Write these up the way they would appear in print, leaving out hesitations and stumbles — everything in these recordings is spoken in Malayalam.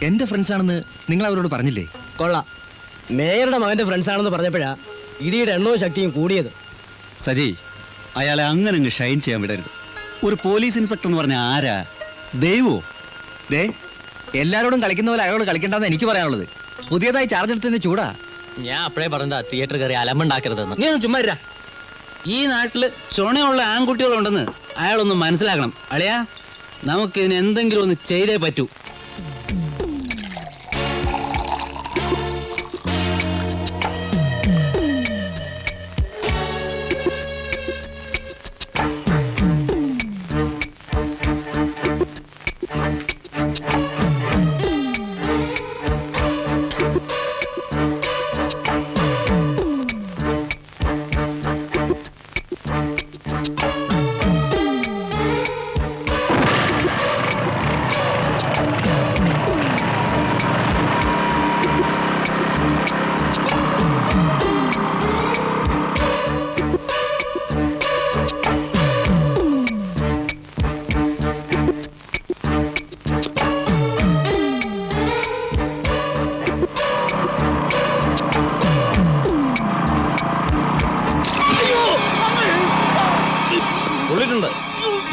എന്റെ ഫ്രണ്ട്സ് ആണെന്ന് നിങ്ങൾ അവരോട് പറഞ്ഞില്ലേ? കൊള്ളാം. മേയറുടെ മകന്റെ ഫ്രണ്ട്സ് ആണെന്ന് പറഞ്ഞപ്പോഴാ ഇടിയുടെ എണ്ണവും ശക്തിയും കൂടിയത്. സജി, അയാളെ അങ്ങനെ അങ്ങ് ഷൈൻ ചെയ്യാൻ വിടരുത്. ഒരു പോലീസ് ഇൻസ്പെക്ടർ എന്ന് പറഞ്ഞ ആരാ? ദൈവോ? ദേ, എല്ലാരോടും കളിക്കുന്ന പോലെ അയാളോട് കളിക്കണ്ടെന്ന് എനിക്ക് പറയാനുള്ളത്. പുതിയതായി ചാർജ് എടുത്തതിന് ചൂടാ. ഞാൻ അപ്പഴേ പറഞ്ഞ തിയേറ്റർ കയറി അലമ്പുണ്ടാക്കരുതെന്ന്. നീ ഒന്ന് ചുമ്മാ ഇരാ. ഈ നാട്ടില് ചുണയുള്ള ആൺകുട്ടികളുണ്ടെന്ന് അയാളൊന്ന് മനസ്സിലാക്കണം. അളിയാ, നമുക്കിതിന് എന്തെങ്കിലും ഒന്ന് ചെയ്തേ പറ്റൂ.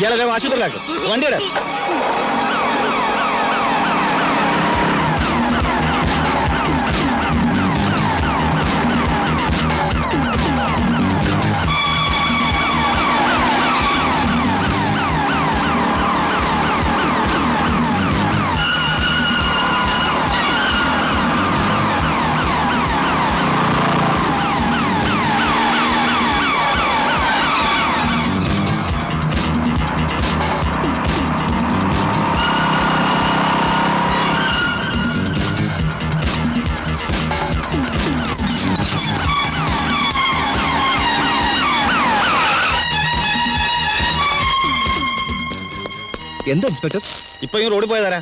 ഇയാളെ ആശുപത്രിയിലാക്കും. വണ്ടിയുടെ എന്താ ഇൻസ്പെക്ടർ? ഇപ്പൊ ഇങ്ങനെ ഓടിപ്പോയതാരാ?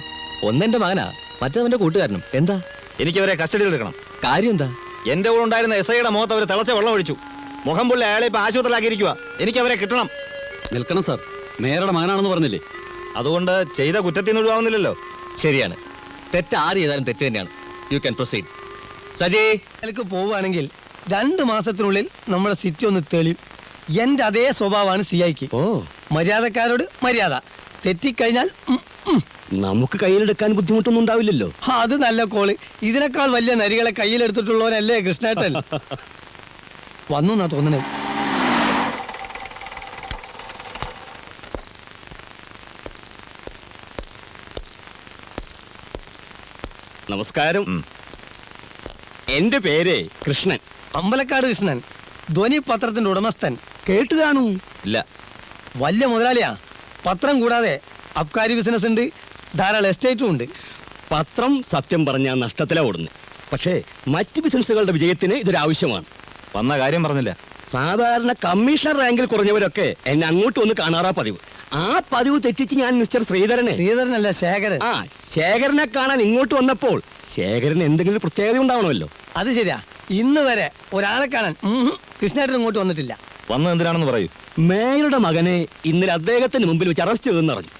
ഒന്നെന്റെ മകനാ, മറ്റവന്റെ കൂട്ടുകാരനും. എന്താ എനിക്ക് അവരെ കസ്റ്റഡിയിൽ എടുക്കണം. കാര്യം? എന്താ? എന്റെ കൂടെ ഉണ്ടായിരുന്ന SIയുടെ മുഖത്ത് അവർ തിളച്ച വെള്ളം ഒഴിച്ചു. മുഖം പുള്ളി അയാളെ ഇപ്പൊ ആശുപത്രിയിലാക്കിയിരിക്കുക. എനിക്ക് അവരെ കിട്ടണം. നിൽക്കണം സാർ, മേയറുടെ മകനാണെന്ന് പറഞ്ഞില്ലേ? അതുകൊണ്ട് ചെയ്ത കുറ്റത്തിൽ നിന്ന് ഒഴിവാകുന്നില്ലല്ലോ. ശരിയാണ്, തെറ്റ് ആര് ചെയ്താലും തെറ്റ് തന്നെയാണ്. You can proceed. സജി, എനിക്ക് പോവുകയാണെങ്കിൽ 2 മാസത്തിനുള്ളിൽ നമ്മുടെ സിറ്റി ഒന്ന് തെളിയും. എന്റെ അതേ സ്വഭാവമാണ് CIക്ക്. മര്യാദക്കാരോട് മര്യാദ, തെറ്റിക്കഴിഞ്ഞാൽ നമുക്ക് കയ്യിലെടുക്കാൻ ബുദ്ധിമുട്ടൊന്നും ഉണ്ടാവില്ലല്ലോ. അത് നല്ല കോള്. ഇതിനേക്കാൾ വലിയ നരികളെ കയ്യിലെടുത്തിട്ടുള്ളവനല്ലേ കൃഷ്ണേട്ടൻ. വന്നു എന്നാ തോന്നണേ. നമസ്കാരം. എന്റെ പേര് കൃഷ്ണൻ, അമ്പലക്കാട് കൃഷ്ണൻ, ധ്വനി പത്രത്തിന്റെ ഉടമസ്ഥൻ. കേട്ടു കാണൂ? ഇല്ല. വലിയ മുതലാളിയാ. പത്രം കൂടാതെ അബ്കാരി ബിസിനസ് ഉണ്ട്, ധാരാളം എസ്റ്റേറ്റും ഉണ്ട്. പത്രം സത്യം പറഞ്ഞാൽ നഷ്ടത്തിലാ ഓടുന്നത്. പക്ഷേ മറ്റ് ബിസിനസ്സുകളുടെ വിജയത്തിന് ഇതൊരാവശ്യമാണ്. വന്ന കാര്യം പറഞ്ഞില്ല. സാധാരണ കമ്മീഷണർ റാങ്കിൽ കുറഞ്ഞവരൊക്കെ എന്നെ അങ്ങോട്ട് വന്ന് കാണാറാ പതിവ്. ആ പതിവ് തെറ്റിച്ച് ഞാൻ മിസ്റ്റർ ശ്രീധരനല്ല, ശേഖരൻ. ശേഖരനെ കാണാൻ ഇങ്ങോട്ട് വന്നപ്പോൾ ശേഖരന് എന്തെങ്കിലും പ്രത്യേകത ഉണ്ടാവണമല്ലോ. അത് ശരിയാ. ഇന്ന് വരെ ഒരാളെ കാണാൻ കൃഷ്ണേട്ടൻ ഇങ്ങോട്ട് വന്നിട്ടില്ല. വന്നത് എന്തിനാണെന്ന് പറയൂ. മേയറുടെ മകനെ ഇന്നലെ അദ്ദേഹത്തിന് മുമ്പിൽ വെച്ച് അറസ്റ്റ് ചെയ്തെന്ന് അറിഞ്ഞു.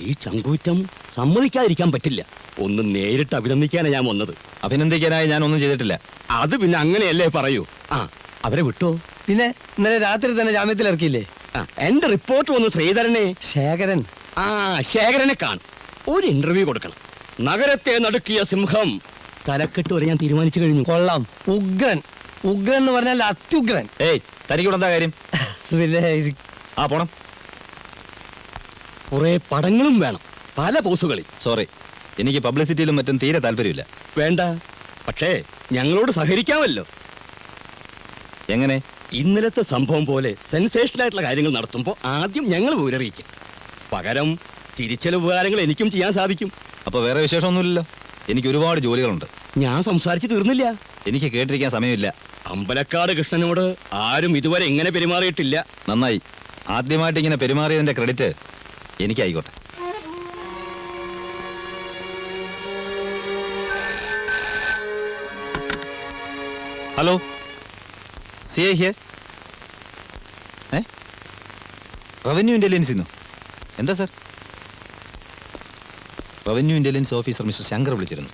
ഈ ചങ്കൂറ്റം സമ്മതിക്കാതിരിക്കാൻ പറ്റില്ല. ഒന്ന് നേരിട്ട് അഭിനന്ദിക്കാനാണ് ഞാൻ വന്നത്. അഭിനന്ദിക്കാനായി ഞാൻ ഒന്നും ചെയ്തിട്ടില്ല. അത് പിന്നെ അങ്ങനെയല്ലേ പറയൂ. അവരെ വിട്ടോ? പിന്നെ ഇന്നലെ രാത്രി തന്നെ ജാമ്യത്തിൽ ഇറക്കിയില്ലേ? എന്റെ റിപ്പോർട്ട് വന്നു ശ്രീധരനെ. ശേഖരൻ. ശേഖരനെ കാണും. ഒരു ഇന്റർവ്യൂ കൊടുക്കണം. നഗരത്തെ നടുക്കിയ സിംഹം തലക്കെട്ട് വരെ ഞാൻ തീരുമാനിച്ചു കഴിഞ്ഞു. കൊള്ളാം. ഉഗ്രൻ. ഉഗ്രൻ എന്ന് പറഞ്ഞാൽ അത്യുഗ്രൻ. തനിക്കൂടെ എന്താ കാര്യം? പിന്നെ പോണം. കുറെ പടങ്ങളും വേണം, പല പോസുകളിൽ. സോറി, എനിക്ക് പബ്ലിസിറ്റിയിലും മറ്റും തീരെ താല്പര്യമില്ല. വേണ്ട, പക്ഷേ ഞങ്ങളോട് സഹകരിക്കാമല്ലോ. എങ്ങനെ? ഇന്നലത്തെ സംഭവം പോലെ സെൻസേഷണൽ ആയിട്ടുള്ള കാര്യങ്ങൾ നടത്തുമ്പോൾ ആദ്യം ഞങ്ങൾ വിവരറിയിക്കും. പകരം തിരിച്ചെലവ് ഉപകാരങ്ങൾ എനിക്കും ചെയ്യാൻ സാധിക്കും. അപ്പൊ വേറെ വിശേഷമൊന്നുമില്ലല്ലോ. എനിക്ക് ഒരുപാട് ജോലികളുണ്ട്. ഞാൻ സംസാരിച്ച് തീർന്നില്ല. എനിക്ക് കേട്ടിരിക്കാൻ സമയമില്ല. അമ്പലക്കാട് കൃഷ്ണനോട് ആരും ഇതുവരെ ഇങ്ങനെ പെരുമാറിയിട്ടില്ല. നന്നായി. ആദ്യമായിട്ട് ഇങ്ങനെ പെരുമാറിയതിന്റെ ക്രെഡിറ്റ് എനിക്കായിക്കോട്ടെ. Hello, CI here. റവന്യൂ ഇന്റലിജൻസിന്നോ? എന്താ sir? Revenue intelligence officer mister Shankar വിളിച്ചിരുന്നു.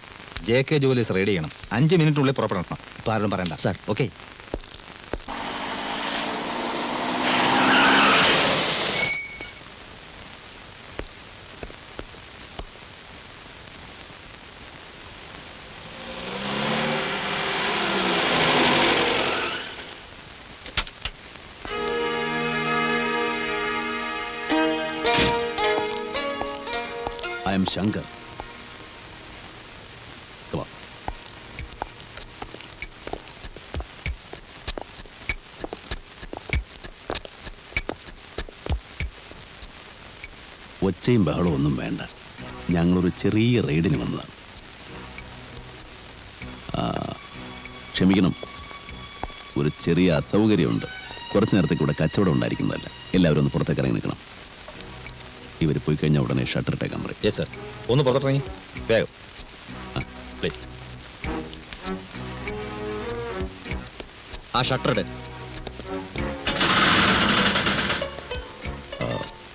JK ജുവലേഴ്സ് റെയ്ഡ് ചെയ്യണം. 5 മിനിറ്റിനുള്ളിൽ പുറപ്പെടണം. ഇപ്പൊ ആരോടും പറയണ്ട sir. Okay? I am Shankar. Come on. ഒച്ചയും ബഹളവും ഒന്നും വേണ്ട. ഞങ്ങളൊരു ചെറിയ റെയ്ഡിന് വന്നതാണ്. ക്ഷമിക്കണം, ഒരു ചെറിയ അസൗകര്യമുണ്ട്. കുറച്ച് നേരത്തേക്ക് ഇവിടെ കച്ചവടം ഉണ്ടായിരിക്കുന്നതല്ല. എല്ലാവരും ഒന്ന് പുറത്തേക്ക് ഇറങ്ങി നിൽക്കണം. ഇവർ പോയി കഴിഞ്ഞാൽ ഉടനെ ഷട്ടർ ഇട്ടേക്കാൻ പറയും. Yes sir. ഒന്ന് പുറത്തിറങ്ങി വേഗം പ്ലീസ്. ആ ഷട്ടർ ഇട്.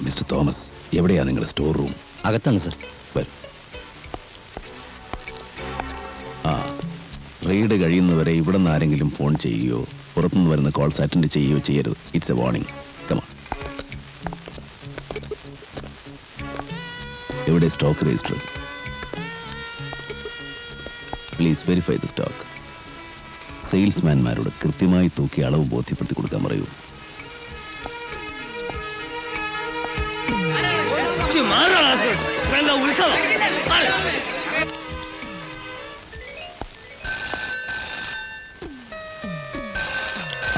മിസ്റ്റർ തോമസ്, എവിടെയാ നിങ്ങളുടെ സ്റ്റോർ റൂം? അകത്താണ് സർ. വരും. റെയ്ഡ് കഴിയുന്നവരെ ഇവിടെ നിന്ന് ആരെങ്കിലും ഫോൺ ചെയ്യുകയോ പുറത്തുനിന്ന് വരുന്ന കോൾസ് അറ്റൻഡ് ചെയ്യുകയോ ചെയ്യരുത്. It's a warning. കമാ. എവിടെ stock register? Please verify the stock. സെയിൽസ്മാൻമാരോട് കൃത്യമായി തൂക്കി അളവ് ബോധ്യപ്പെടുത്തി കൊടുക്കാൻ പറയൂ.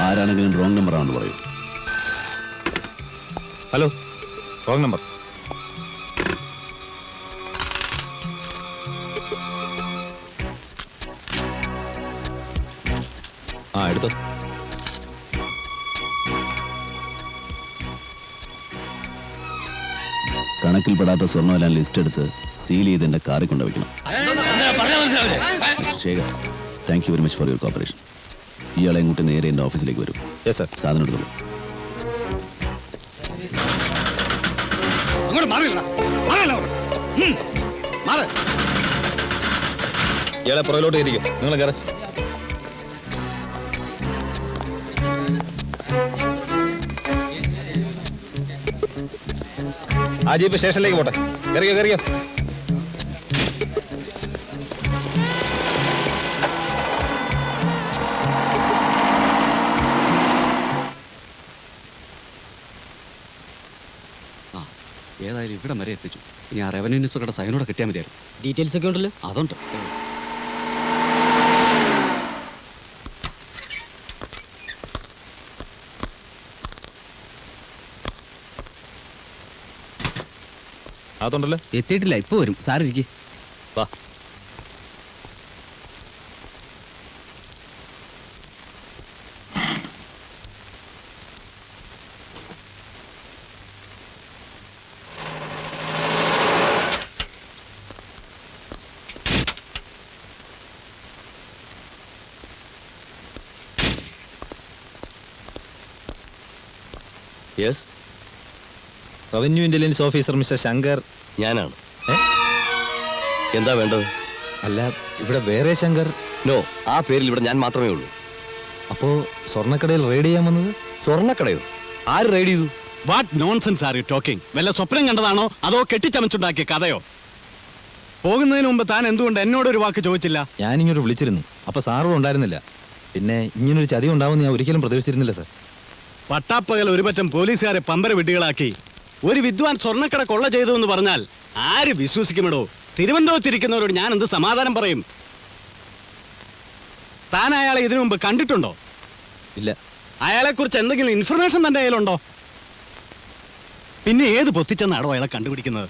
ആരാണെങ്കിലും റോങ് നമ്പർ ആണെന്ന് പറയൂ. Hello, wrong number. എടുത്തോ. കണക്കിൽപ്പെടാത്ത സ്വർണ്ണമെല്ലാം ലിസ്റ്റ് എടുത്ത് സീൽ ചെയ്ത് എന്റെ കാറിൽ കൊണ്ടുവയ്ക്കണം. Shekhar, thank you very much for your cooperation. ഇയാളെ ഇങ്ങോട്ട് നേരെ എൻ്റെ ഓഫീസിലേക്ക് വരും. Yes sir. സാധനം എടുത്തോളൂ. ഇയാളെ പുറകിലോട്ട് ഇരിക്കും. നിങ്ങൾ കയറി. ആ ജീപ്പ് സ്റ്റേഷനിലേക്ക് പോട്ടെ. കയറിയോ കയറിയോ. ഏതായാലും ഇവിടം വരെ എത്തിച്ചു. ഇനി ആ റവന്യൂ ഇൻസ്പെക്ടറുടെ സൈനോടെ കിട്ടിയാൽ മതിയായിരുന്നു. ഡീറ്റെയിൽസ് ഒക്കെ ഉണ്ടല്ലോ. അതുണ്ട്. അതുണ്ടല്ലോ. എത്തിയിട്ടില്ല, ഇപ്പൊ വരും. സാറിരിക്കും. വാ. Yes, revenue intelligence officer mister Shankar. ഞാനാണ്. എന്താ വേണ്ടത്? അല്ല, ഇവിടെ വേറെ ശങ്കർ? നോ, ആ പേരിൽ ഇവിടെ ഞാൻ മാത്രമേ ഉള്ളൂ. അപ്പോ സ്വർണ്ണക്കടയിൽ റെയ്ഡ് ചെയ്യാൻ വന്നത്? സ്വർണ്ണക്കടയോ? ആര് റെയ്ഡ് ചെയ്തു? What nonsense are you talking? വല്ല സ്വപ്നം കണ്ടതാണോ അതോ കെട്ടിച്ചമച്ചുണ്ടാക്കിയ കഥയോ? പോകുന്നതിന് മുമ്പ് താൻ എന്തുകൊണ്ട് എന്നോടൊരു വാക്ക് ചോദിച്ചില്ല? ഞാനിങ്ങോട്ട് വിളിച്ചിരുന്നു. അപ്പൊ സാറും ഉണ്ടായിരുന്നില്ല. പിന്നെ ഇങ്ങനൊരു ചതി ഉണ്ടാവുമെന്ന് ഞാൻ ഒരിക്കലും പ്രതീക്ഷിച്ചിരുന്നില്ല സർ. പട്ടാപ്പകൽ ഒരു പറ്റം പോലീസുകാരെ പമ്പര വിഡ്ഢികളാക്കി ഒരു വിദ്വാൻ സ്വർണ്ണക്കട കൊള്ള ചെയ്തു എന്ന് പറഞ്ഞാൽ ആര് വിശ്വസിക്കുമെടോ? തിരുവനന്തപുരത്തിരിക്കുന്നവരോട് ഞാൻ എന്ത് സമാധാനം പറയും? താൻ അയാളെ ഇതിനു മുമ്പ് കണ്ടിട്ടുണ്ടോ? ഇല്ല. അയാളെ കുറിച്ച് എന്തെങ്കിലും ഇൻഫർമേഷൻ തന്റെ കയ്യിലുണ്ടോ? പിന്നെ ഏത് പൊത്തിച്ചെന്നാടോ അയാളെ കണ്ടുപിടിക്കുന്നത്?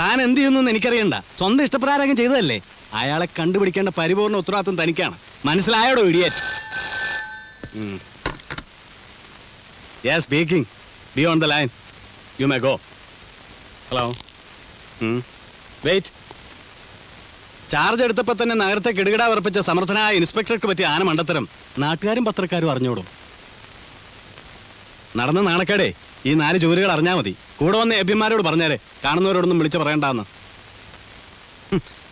താൻ എന്ത് ചെയ്യുന്നു എനിക്കറിയണ്ട. സ്വന്തം ഇഷ്ടപ്രകാരം ചെയ്തതല്ലേ. അയാളെ കണ്ടുപിടിക്കേണ്ട പരിപൂർണ്ണ ഉത്തരവാദിത്വം തനിക്കാണ്. മനസ്സിലായോടോ idiot? Yes, speaking. Be on the line. You may go. Hello. Wait. Charge എടുത്തപ്പോ തന്നെ നഗരത്തെ കിടുകിടാ വിറപ്പിച്ച സമർത്ഥനായ ഇൻസ്പെക്ടർക്ക് പറ്റിയ ആന മണ്ടത്തരം നാട്ടുകാരും പത്രക്കാരും അറിഞ്ഞോടും. നടന്ന നാണക്കേടേ ഈ 4 ജോലികൾ അറിഞ്ഞാൽ മതി. കൂടെ വന്ന എബിമാരോട് പറഞ്ഞേരെ, കാണുന്നവരോടൊന്നും വിളിച്ച് പറയണ്ടെന്ന്.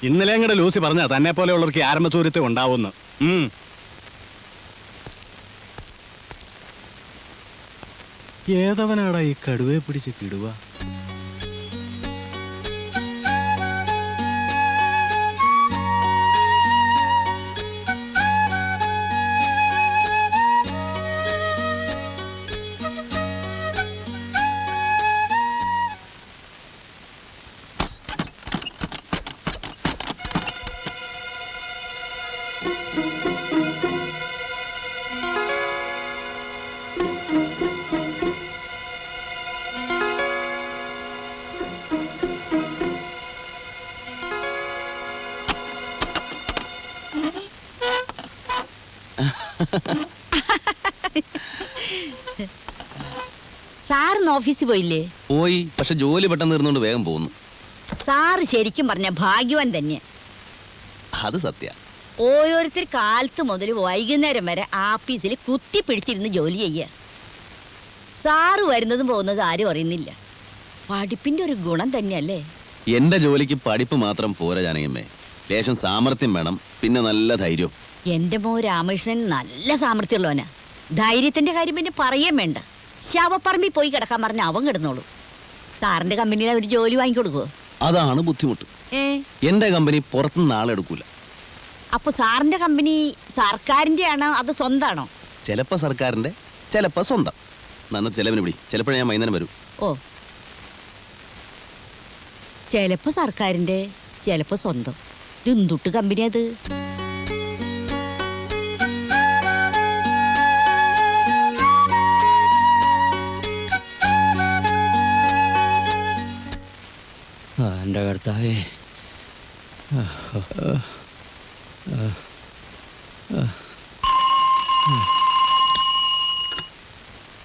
ഇന്നലെ അങ്ങടെ ലൂസി പറഞ്ഞ തന്നെ പോലെയുള്ളവർക്ക് ഈ ആരംഭ സൂര്യത്തെ ഉണ്ടാവുമെന്ന്. ഏതവനാടാ ഈ കടുവയെ പിടിച്ച് കിടുക? സാറിന്ന് ഓഫീസിൽ പോയില്ലേ? പോയി, പക്ഷെ ജോലി പെട്ടെന്ന് തീർന്നുകൊണ്ട് വേഗം പോകുന്നു. സാറ് ശരിക്കും പറഞ്ഞ ഭാഗ്യവാൻ തന്നെ. അത് സത്യ. ഓരോരുത്തർ കാലത്ത് മുതൽ വൈകുന്നേരം വരെ ആഫീസിൽ കുത്തി പിടിച്ചിരുന്ന് ജോലി ചെയ്യുക. സാറ് വരുന്നതും പോകുന്നതും ആരും അറിയുന്നില്ല. പഠിപ്പിന്റെ ഒരു ഗുണം തന്നെയല്ലേ? എന്റെ ജോലിക്ക് പഠിപ്പ് മാത്രം പോരാ ജാനകിയമ്മേ, ലേശം സാമർത്ഥ്യം വേണം, പിന്നെ നല്ല ധൈര്യം. എന്റെ മോ രാമകൃഷ്ണൻ നല്ല സാമർത്ഥ്യമുള്ളവനാ. ധൈര്യത്തിന്റെ കാര്യം പിന്നെ പറയാൻ വേണ്ട. ശവപ്പറമ്പിൽ പോയി കിടക്കാൻ പറഞ്ഞ അവൻ കിടന്നോളൂ. സാറിന്റെ കമ്പനിയിൽ ഒരു ജോലി വാങ്ങിക്കൊടുക്കുവോ? അതാണ് ബുദ്ധിമുട്ട്. എന്റെ കമ്പനി പുറത്തുനിന്ന് ആളെടുക്കൂല. അപ്പൊ സാറിന്റെ കമ്പനി സർക്കാരിന്റെ ആണോ അതോ സ്വന്തമാണോ? ചിലപ്പോ സർക്കാരിന്റെ, ചിലപ്പോ സ്വന്തം. നന്ന ചെലവിന് പിടി. ചിലപ്പോഴേ ഞാൻ വൈകുന്നേരം വരും. ഓ, ചിലപ്പോ സർക്കാരിന്റെ, ചിലപ്പോ സ്വന്തം. എന്തുട്ട് കമ്പനി അത്? എന്റെ കർത്താവേ.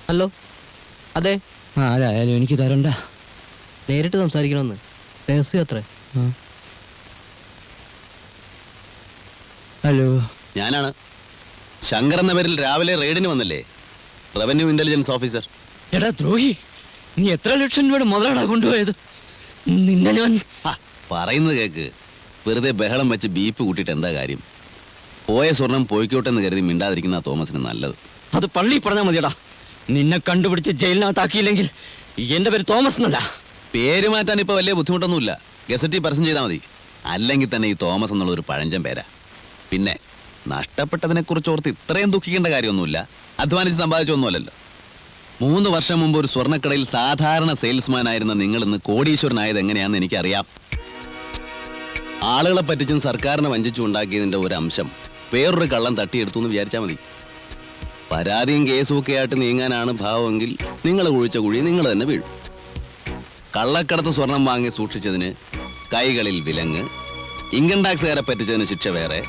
ഹലോ, അതെ. ആരായാലും എനിക്ക് തരണ്ട. നേരിട്ട് സംസാരിക്കണമെന്ന്. രഹസ്യം അത്ര. ഹലോ, ഞാനാണ് ശങ്കർ എന്ന പേരിൽ രാവിലെ റെയ്ഡിന് വന്നല്ലേ, റവന്യൂ ഇന്റലിജൻസ് ഓഫീസർ. എടാ ദ്രോഹി, നീ എത്ര ലക്ഷം രൂപയുടെ മുതലാടാ കൊണ്ടുപോയത്? നിന്നെ ഞാൻ പറയുന്നത് കേക്ക്. വെറുതെ ബഹളം വെച്ച് ബീപ്പ് കൂട്ടിയിട്ട് എന്താ കാര്യം? പോയ സ്വർണം പോയിക്കോട്ടെ എന്ന് കരുതി മിണ്ടാതിരിക്കുന്ന തോമസിന് നല്ലത്. അത് പള്ളി പറഞ്ഞാൽ മതിയടാ. നിന്നെ കണ്ടുപിടിച്ച് ജയിലിനകത്താക്കിയില്ലെങ്കിൽ എന്റെ പേര് തോമസ് എന്നല്ല. പേര് മാറ്റാൻ ഇപ്പൊ വലിയ ബുദ്ധിമുട്ടൊന്നുമില്ല. ഗസറ്റിൽ പരസ്യം ചെയ്താൽ മതി. അല്ലെങ്കിൽ തന്നെ ഈ തോമസ് എന്നുള്ള ഒരു പഴഞ്ചൻ പേരാ. പിന്നെ നഷ്ടപ്പെട്ടതിനെ കുറിച്ച് ഓർത്ത് ഇത്രയും ദുഃഖിക്കേണ്ട കാര്യമൊന്നുമില്ല. അധ്വാനിച്ച് സമ്പാദിച്ചൊന്നുമല്ലല്ലോ. 3 വർഷം മുമ്പ് ഒരു സ്വർണ്ണക്കടയിൽ സാധാരണ സെയിൽസ്മാൻ ആയിരുന്ന നിങ്ങൾ ഇന്ന് കോടീശ്വരനായത് എങ്ങനെയാണെന്ന് എനിക്കറിയാം. ആളുകളെ പറ്റിച്ചും സർക്കാരിനെ വഞ്ചിച്ചും ഉണ്ടാക്കിയതിന്റെ ഒരു അംശം വേറൊരു കള്ളം തട്ടിയെടുത്തു എന്ന് വിചാരിച്ചാൽ മതി. പരാതിയും കേസും ഒക്കെ ആയിട്ട് നീങ്ങാനാണ് ഭാവമെങ്കിൽ നിങ്ങൾ കുഴിച്ച കുഴി നിങ്ങൾ തന്നെ വീഴും. കള്ളക്കടത്ത് സ്വർണം വാങ്ങി സൂക്ഷിച്ചതിന് കൈകളിൽ വിലങ്ങ്, ഇൻകം ടാക്സുകാരെ പറ്റിച്ചതിന് ശിക്ഷ വേറെ.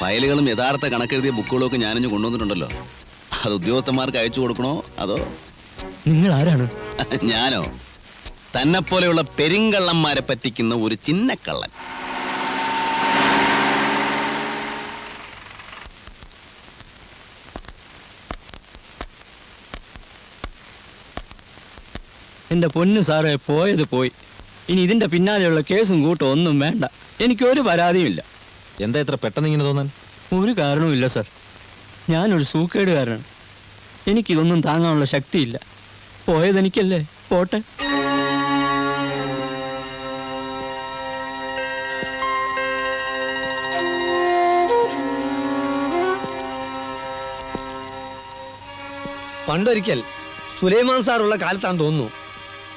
ഫയലുകളും യഥാർത്ഥ കണക്കെഴുതിയ ബുക്കുകളും ഒക്കെ ഞാനിഞ്ഞ് കൊണ്ടുവന്നിട്ടുണ്ടല്ലോ. അത് ഉദ്യോഗസ്ഥന്മാർക്ക് അയച്ചു കൊടുക്കണോ അതോ? നിങ്ങൾ ആരാണ്? ഞാനോ? തന്നെ പോലെയുള്ള പെരിങ്കള്ളന്മാരെ പറ്റിക്കുന്ന ഒരു ചിന്നക്കള്ളൻ. എന്റെ പൊന്നു സാറേ, പോയത് പോയി. ഇനി ഇതിന്റെ പിന്നാലെയുള്ള കേസും കൂട്ടും ഒന്നും വേണ്ട. എനിക്കൊരു പരാതിയുമില്ല. എന്താ ഇത്ര പെട്ടെന്ന് ഇങ്ങനെ തോന്നാൻ? ഒരു കാരണവുമില്ല സാർ. ഞാനൊരു സൂക്കേടുകാരനാണ്. എനിക്കിതൊന്നും താങ്ങാനുള്ള ശക്തിയില്ല. പോയതെനിക്കല്ലേ, പോട്ടെ. പണ്ടൊരിക്കൽ സുലൈമാൻ സാറുള്ള കാലത്താന്ന് തോന്നുന്നു,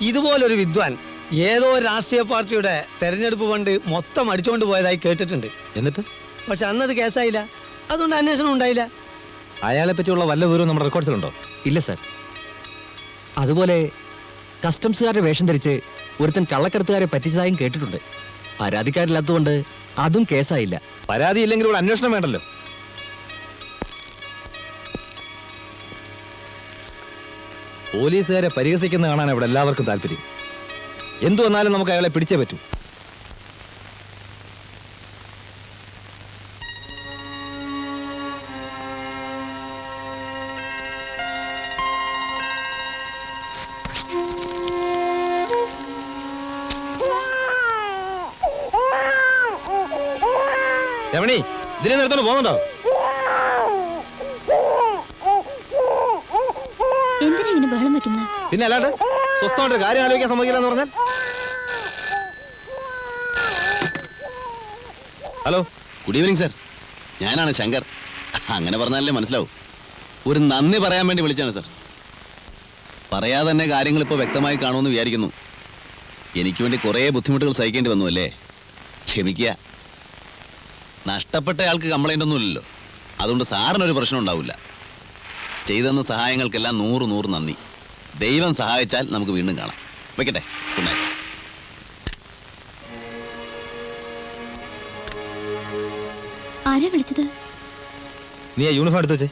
ഇതുപോലൊരു വിദ്വാൻ ഏതോ രാഷ്ട്രീയ പാർട്ടിയുടെ തെരഞ്ഞെടുപ്പ് ഫണ്ട് മൊത്തം അടിച്ചുകൊണ്ട് പോയതായി കേട്ടിട്ടുണ്ട്. എന്നിട്ട് പക്ഷെ അന്നത് കേസായില്ല. അതുകൊണ്ട് അന്വേഷണം ഉണ്ടായില്ല. അയാളെ പറ്റിയുള്ള വല്ല വിവരവും നമ്മുടെ റെക്കോർഡ്സിലുണ്ടോ? ഇല്ല സാർ. അതുപോലെ കസ്റ്റംസുകാരുടെ വേഷം ധരിച്ച് ഒരുത്തൻ കള്ളക്കടത്തുകാരെ പറ്റിച്ചതായും കേട്ടിട്ടുണ്ട്. പരാതിക്കാരില്ലാത്തതുകൊണ്ട് അതും കേസായില്ല. പരാതി ഇല്ലെങ്കിൽ ഇവിടെ അന്വേഷണം വേണ്ടല്ലോ. പോലീസുകാരെ പരിഹസിക്കുന്ന കാണാൻ ഇവിടെ എല്ലാവർക്കും താല്പര്യം. എന്തു വന്നാലും നമുക്ക് അയാളെ പിടിച്ചേ പറ്റൂ. രമണി ഇതിനെ നിർത്തോണ്ട് പോകുന്നുണ്ടോ? എന്തിനാ ഇങ്ങനെ ബഹളം വെക്കുന്നത്? പിന്നെ അല്ലാണ്ട് സ്വസ്ഥമായിട്ടൊരു കാര്യം ആലോചിക്കാൻ സമ്മതിക്കില്ല എന്ന് പറഞ്ഞാൽ. Hello, good evening sir. ഞാനാണ് ശങ്കർ. അങ്ങനെ പറഞ്ഞാലേ മനസ്സിലാവും. ഒരു നന്ദി പറയാൻ വേണ്ടി വിളിച്ചാണ് സർ. പറയാതെ തന്നെ കാര്യങ്ങൾ ഇപ്പോൾ വ്യക്തമായി കാണുമെന്ന് വിചാരിക്കുന്നു. എനിക്ക് വേണ്ടി കുറേ ബുദ്ധിമുട്ടുകൾ സഹിക്കേണ്ടി വന്നു അല്ലേ? ക്ഷമിക്കുക. നഷ്ടപ്പെട്ടയാൾക്ക് കംപ്ലൈൻ്റ് ഒന്നുമില്ലല്ലോ, അതുകൊണ്ട് സാറിനൊരു പ്രശ്നം ഉണ്ടാവില്ല. ചെയ്തെന്ന സഹായങ്ങൾക്കെല്ലാം 100 നന്ദി. ദൈവം സഹായിച്ചാൽ നമുക്ക് വീണ്ടും കാണാം. വെക്കട്ടെ. Good night. ആരാ വിളിച്ചത്? നീ ആ യൂണിഫോം എടുത്തു വെച്ചേ.